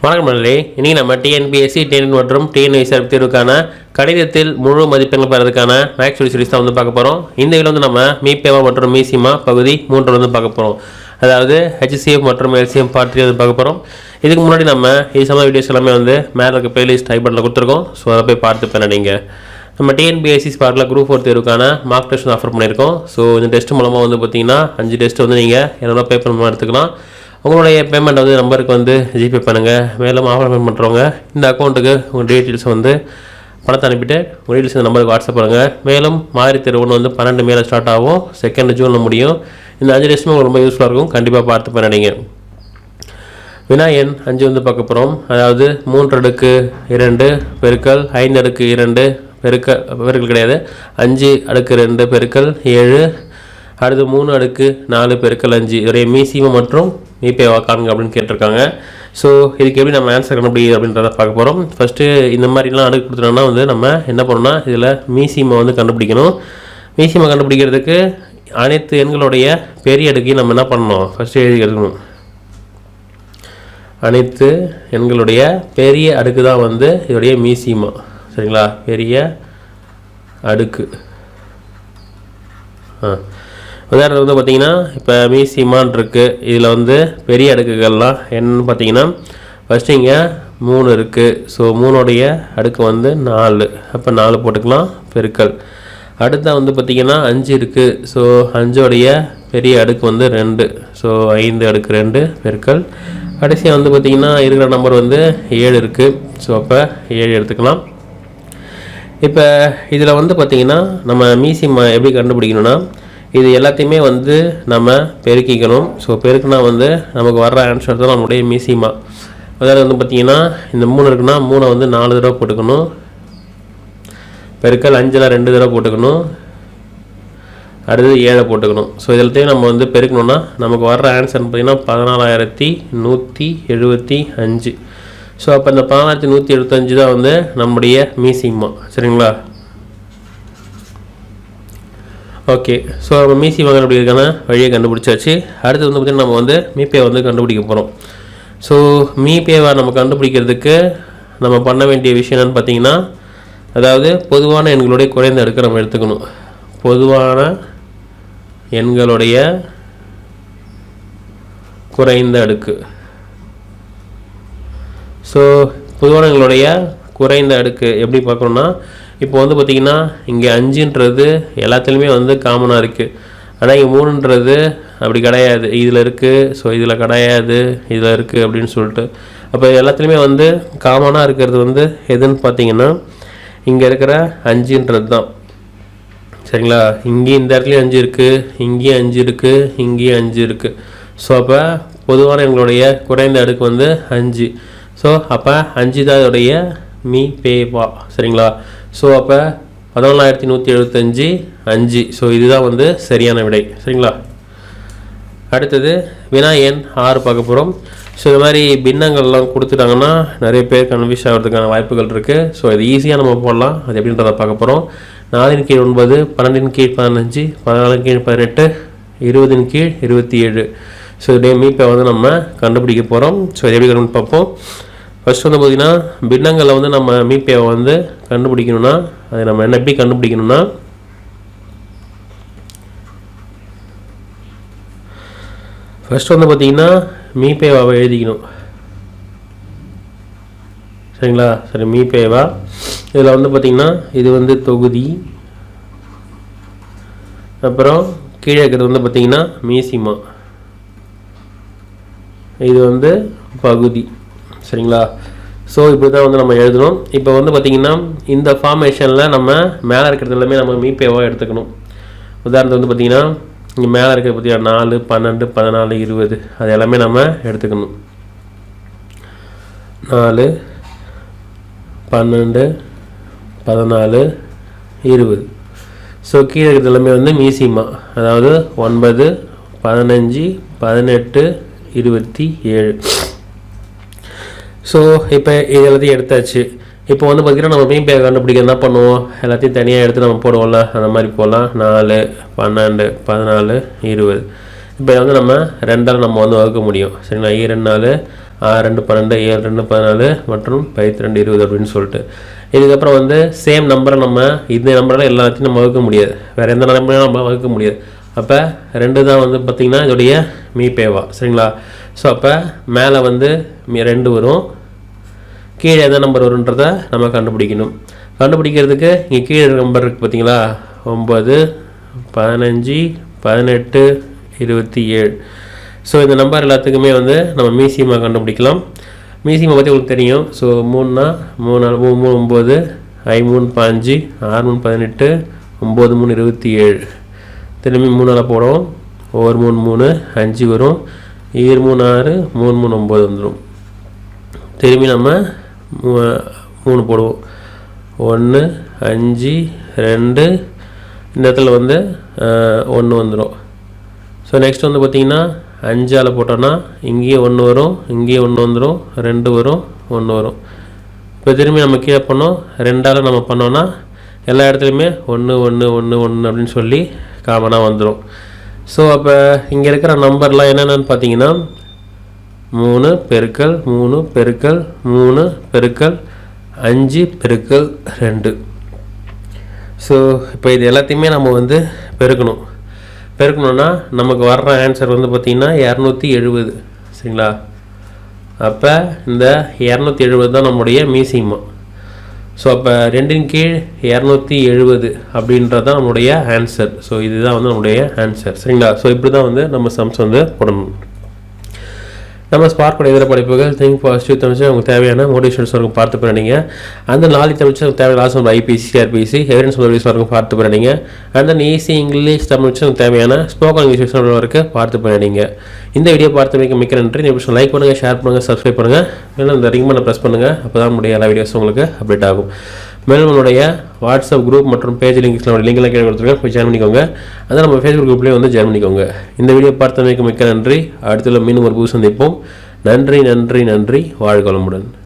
வணக்கம் நண்பர்களே, இன்றைக்கி நம்ம டிஎன்பிஎஸ்சி டிஎன் மற்றும் டிஎன்ஐசி தேர்வுக்கான கணிதத்தில் முழு மதிப்பெண்கள் பெறதுக்கான மேக்ஸ் சீரிஸ் தான் பார்க்க போகிறோம். இந்த வீடியோ நம்ம மீபேவா மற்றும் மீசிமா பகுதி 3 பார்க்க போகிறோம். அதாவது HCF மற்றும் LCM பார்ட் 3 பார்க்க போகிறோம். இதுக்கு முன்னாடி நம்ம சம வீடியோஸ் எல்லாமே மேலே இருக்க பிளேலிஸ்ட் டைப் பண்ணல கொடுத்துருக்கோம். ஸோ அதை போய் பார்த்து பண்ணிங்க. நம்ம டிஎன்பிஎஸ்சி ஸ்பார்க்கில் குரூப் 4 தேர்வுக்கான மார்க் டெஸ்ட் ஆஃபர் பண்ணியிருக்கோம். ஸோ இந்த டெஸ்ட் மூலமாக பார்த்தீங்கன்னா 5 டெஸ்ட் நீங்கள் என்னென்ன பேப்பர் மூலமாக எடுத்துக்கலாம். உங்களுடைய பேமெண்ட் நம்பருக்கு ஜிபே பண்ணுங்கள். மேலும் ஆஃபர் பேமெண்ட் பண்ணுறவங்க இந்த அக்கௌண்ட்டுக்கு உங்கள் டீட்டெயில்ஸ் பணத்தை அனுப்பிட்டு உங்கள் டீட்டெயில்ஸ் இந்த நம்பருக்கு வாட்ஸ்அப் பண்ணுங்கள். மேலும் மாதிரி தேர்வு 12 மேலே ஸ்டார்ட் ஆகும், 2 ஜூனில் முடியும். இந்த 5 டெஸ்ட்டுமே உங்களுக்கு ரொம்ப யூஸ்ஃபுல்லாக இருக்கும். கண்டிப்பாக பார்த்து பண்ணிடுங்க. வினா எண் 5 பார்க்க போகிறோம். அதாவது 3/2 பெருக்கல் 5/2 பெருக்கல் கிடையாது, 5/2 பெருக்கல் 7 அடுத்து 3/4 பெருக்கல் 5 இதோடைய மீசிமா மற்றும் மீபேவா காணுங்க அப்படின்னு கேட்டிருக்காங்க. ஸோ இதுக்கு எப்படி நம்ம ஆன்சர் கண்டுபிடிக்கிறது அப்படின்றத பார்க்க போகிறோம். ஃபஸ்ட்டு இந்த மாதிரிலாம் அடுக்கு கொடுத்துட்டோம்னா நம்ம என்ன பண்ணணும்னா இதில் மீசிமா கண்டுபிடிக்கணும். மீசிமா கண்டுபிடிக்கிறதுக்கு அனைத்து எண்களுடைய பெரிய அடுக்கையும் நம்ம என்ன பண்ணணும், ஃபஸ்ட்டு எழுதி எடுக்கணும். அனைத்து எண்களுடைய பெரிய அடுக்கு தான் இதோடைய மீசிமா. சரிங்களா, பெரிய அடுக்கு. உதாரணத்துக்கு பார்த்தீங்கன்னா இப்போ மீசிமான் இருக்குது. இதில் பெரிய அடுக்குகள்லாம் என்னன்னு பார்த்தீங்கன்னா ஃபஸ்ட்டு இங்கே 3 இருக்குது. ஸோ 3உடைய அடுக்கு 4. அப்போ 4 போட்டுக்கலாம் பெருக்கல். அடுத்த பார்த்திங்கன்னா 5 இருக்குது. ஸோ 5உடைய பெரிய அடுக்கு 2. ஸோ 5/2 பெருக்கல். கடைசியாக பார்த்திங்கன்னா இருக்கிற நம்பர் 7 இருக்குது. ஸோ அப்போ 7 எடுத்துக்கலாம். இப்போ இதில் பார்த்திங்கன்னா நம்ம மீசிமா எப்படி கண்டுபிடிக்கணும்னா இது எல்லாத்தையுமே நம்ம பெருக்கிக்கணும். ஸோ பெருக்குனா நமக்கு வர்ற ஆன்சர் தான் நம்மளுடைய மீசிமா. அதாவது பார்த்திங்கன்னா இந்த 3 இருக்குன்னா 3 4 தடவை போட்டுக்கணும். பெருக்கல் 5ல் 2 தடவை போட்டுக்கணும். அடுத்தது 7 போட்டுக்கணும். ஸோ இதெல்லாத்தையும் நம்ம பெருக்கணும்னா நமக்கு வர்ற ஆன்சர் பார்த்திங்கன்னா 14,175. ஸோ அப்போ இந்த 14,175 தான் நம்முடைய மீசிமா. சரிங்களா, ஓகே. ஸோ நம்ம மீசிமா கண்டுபிடிக்கிறதுக்கான வழியை கண்டுபிடிச்சாச்சு. அடுத்து பார்த்திங்கன்னா நம்ம மீபே கண்டுபிடிக்க போகிறோம். ஸோ மீபேவை நம்ம கண்டுபிடிக்கிறதுக்கு நம்ம பண்ண வேண்டிய விஷயம் என்னென்னு பார்த்தீங்கன்னா, அதாவது பொதுவான எண்களுடைய குறைந்த அடுக்கு நம்ம எடுத்துக்கணும். பொதுவான எண்களுடைய குறைந்த அடுக்கு. ஸோ பொதுவான எண்களுடைய குறைந்த அடுக்கு எப்படி பார்க்கணுன்னா, இப்போ பார்த்திங்கன்னா இங்கே 5ன்றது எல்லாத்துலேயுமே காமனாக இருக்குது. ஆனால் இங்கே 3ன்றது அப்படி கிடையாது, இதில் இருக்குது. ஸோ இதில் கிடையாது, இதில் இருக்குது அப்படின்னு சொல்லிட்டு அப்போ எல்லாத்துலேயுமே காமனாக இருக்கிறது எதுன்னு பார்த்தீங்கன்னா இங்கே இருக்கிற 5ன்றது தான். சரிங்களா, இங்கேயும் இந்த இடத்துலையும் 5 இருக்குது, இங்கேயும் 5 இருக்குது, இங்கேயும் 5 இருக்குது. ஸோ அப்போ பொதுவான எங்களுடைய குறைந்த அடுக்கு 5. ஸோ அப்போ 5 தான் இதோடைய மீபேவா. சரிங்களா, ஸோ அப்போ 14,175 5. ஸோ இதுதான் சரியான விடை. சரிங்களா, அடுத்தது வினா எண் 6 பார்க்க போகிறோம். ஸோ இது மாதிரி பின்னங்கள்லாம் கொடுத்துட்டாங்கன்னா நிறைய பேர் கன்ஃபியூஸ் ஆகிறதுக்கான வாய்ப்புகள் இருக்குது. ஸோ இது ஈஸியாக நம்ம போடலாம். அது எப்படின்றத பார்க்க போகிறோம். 4/9 12/15 14/18 20/27. ஸோ இதே மீப்பை நம்ம கண்டுபிடிக்க போகிறோம். ஸோ இது எப்படி கண்டுபிடிச்சு பார்ப்போம். ஃபஸ்ட் பார்த்திங்கன்னா பின்னங்களை நம்ம மீப்பேவை கண்டுபிடிக்கணும்னா அதை நம்ம எப்படி கண்டுபிடிக்கணும்னா, ஃபஸ்ட் பார்த்திங்கன்னா மீப்பேவாவை எழுதிக்கணும். சரிங்களா, சரி மீப்பேவா இதில் பார்த்திங்கன்னா இது தொகுதி. அப்புறம் கீழே இருக்கிறது பார்த்திங்கன்னா மீசிமா, இது பகுதி. சரிங்களா, ஸோ இப்படி தான் நம்ம எழுதணும். இப்போ பார்த்திங்கன்னா இந்த ஃபார்மேஷனில் நம்ம மேலே இருக்கிறது எல்லாமே நம்ம மீபேவாக எடுத்துக்கணும். உதாரணத்துக்கு பார்த்திங்கன்னா இங்கே மேலே இருக்கிறது பார்த்திங்கன்னா 4 12 14 20 அது எல்லாமே நம்ம எடுத்துக்கணும். 4 12 14 20. ஸோ கீழே இருக்கிறது எல்லாமே மீசிமா, அதாவது 9 15 18 27. ஸோ இப்போ இது எல்லாத்தையும் எடுத்தாச்சு. இப்போ பார்த்திங்கன்னா நம்ம மீபே கண்டுபிடிக்க என்ன பண்ணுவோம், எல்லாத்தையும் தனியாக எடுத்து நம்ம போடுவோம்ல, அந்த மாதிரி போடலாம். 4 12 14 20. இப்போ நம்ம 2ஆல் நம்ம வகுக்க முடியும். சரிங்களா, 2 4 6 2 12 7 2 14 மற்றும் 5 2 20 அப்படின்னு சொல்லிட்டு. இதுக்கப்புறம் வந்து சேம் நம்பரை நம்ம இந்த நம்பரெல்லாம் எல்லாத்தையும் நம்ம வகுக்க முடியாது, வேறு எந்த நம்பரையும் நம்ம வகுக்க முடியாது. அப்போ 2 தான் வந்து பார்த்திங்கன்னா இதோடைய மீபேவா. சரிங்களா? ஸோ அப்போ மேலே வந்து 2 வரும், கீழே எந்த நம்பர் வருன்றதை நம்ம கண்டுபிடிக்கணும். கண்டுபிடிக்கிறதுக்கு இங்கே கீழே நம்பர் இருக்குது பார்த்தீங்களா, 9 15 18 27. ஸோ இந்த நம்பர் எல்லாத்துக்குமே வந்து நம்ம மீசியமாக கண்டுபிடிக்கலாம். மீசியமாக பற்றி உங்களுக்கு தெரியும். ஸோ 3னா 3 9, 5 5, 6 18, 9 27. திரும்பி 3 போடுவோம், ஒவ்வொரு 3 5 வரும், 7 6 3 9 வந்துடும். திரும்பி நம்ம 3 போடுவோம், 1 5 2, இந்த இடத்துல வந்து 1 வந்துடும். ஸோ நெக்ஸ்ட் வந்து பார்த்திங்கன்னா 5ஆல் போட்டோன்னா இங்கேயே 1 வரும், இங்கேயே 1 வந்துடும், 2 வரும், 1 வரும். இப்போ திரும்பி நம்ம கீழே பண்ணோம், 2ஆல் நம்ம பண்ணோன்னா எல்லா இடத்துலையுமே 1 1 1 1 அப்படின்னு சொல்லி காமனாக வந்துடும். ஸோ அப்போ இங்கே இருக்கிற நம்பர்லாம் என்னென்னு பார்த்தீங்கன்னா 3 பெருக்கல் 3 பெருக்கல் 3 பெருக்கல் 5 பெருக்கல் 2. ஸோ இப்போ இது எல்லாத்தையுமே நம்ம வந்து பெருக்கணும்னா நமக்கு வர்ற ஆன்சர் வந்து பார்த்திங்கன்னா 270. சரிங்களா? அப்போ இந்த 270 தான் நம்முடைய மீசிமா. ஸோ அப்போ 2ன் கீழ் 270 அப்படின்றது தான் நம்முடைய ஆன்சர். ஸோ இதுதான் வந்து நம்முடைய ஆன்சர். சரிங்களா? ஸோ இப்படி தான் வந்து நம்ம சம்ஸ் வந்து போடணும். நம்ம ஸ்பார்க்கோட இதர படிப்புகள் திங்க் பாசிட்டிவ் தமிழ்ச்சி உங்களுக்கு தேவையான மோட்டிவேஷன்ஸ் வரைக்கும் பார்த்து பண்ணிங்க. அந்த 4 தமிழ்ச்சி உங்களுக்கு தேவையான லாஸ்ட் நம்ம ஐபிசி சிஆர்பிசி எவிடன்ஸ் வீடியோஸ் வரைக்கும் பார்த்து பண்ணிங்க. அண்ட் தென் ஈஸி இங்கிலீஷ் தமிழ்ச்சி உங்களுக்கு தேவையான ஸ்போக்கன் இங்கிலீஷ் வரைக்கும் பார்த்து பண்ணிங்க. இந்த வீடியோ பார்த்து மிக்க நன்றி. இந்த லைக் பண்ணுங்கள், ஷேர் பண்ணுங்கள், சப்ஸ்கிரைப் பண்ணுங்கள், மேலும் இந்த ரிங் பண்ண ப்ரெஸ் பண்ணுங்கள். அப்போ தான் நம்முடைய எல்லா வீடியோஸும் உங்களுக்கு அப்டேட் ஆகும். மேலும் நம்மளுடைய வாட்ஸ்அப் குரூப் மற்றும் பேஜ் லிங்க்லாம் கீழே கொடுத்துருக்கேன், போய் ஜாயின் பண்ணிக்கோங்க. அதான் நம்ம ஃபேஸ்புக் குரூப்லேயே வந்து ஜாயின் பண்ணிக்கோங்க. இந்த வீடியோ பார்த்தமைக்கு மிக்க நன்றி. அடுத்த மீண்டும் ஒரு புது சந்திப்போம். நன்றி நன்றி நன்றி. வாழ்க வளமுடன்.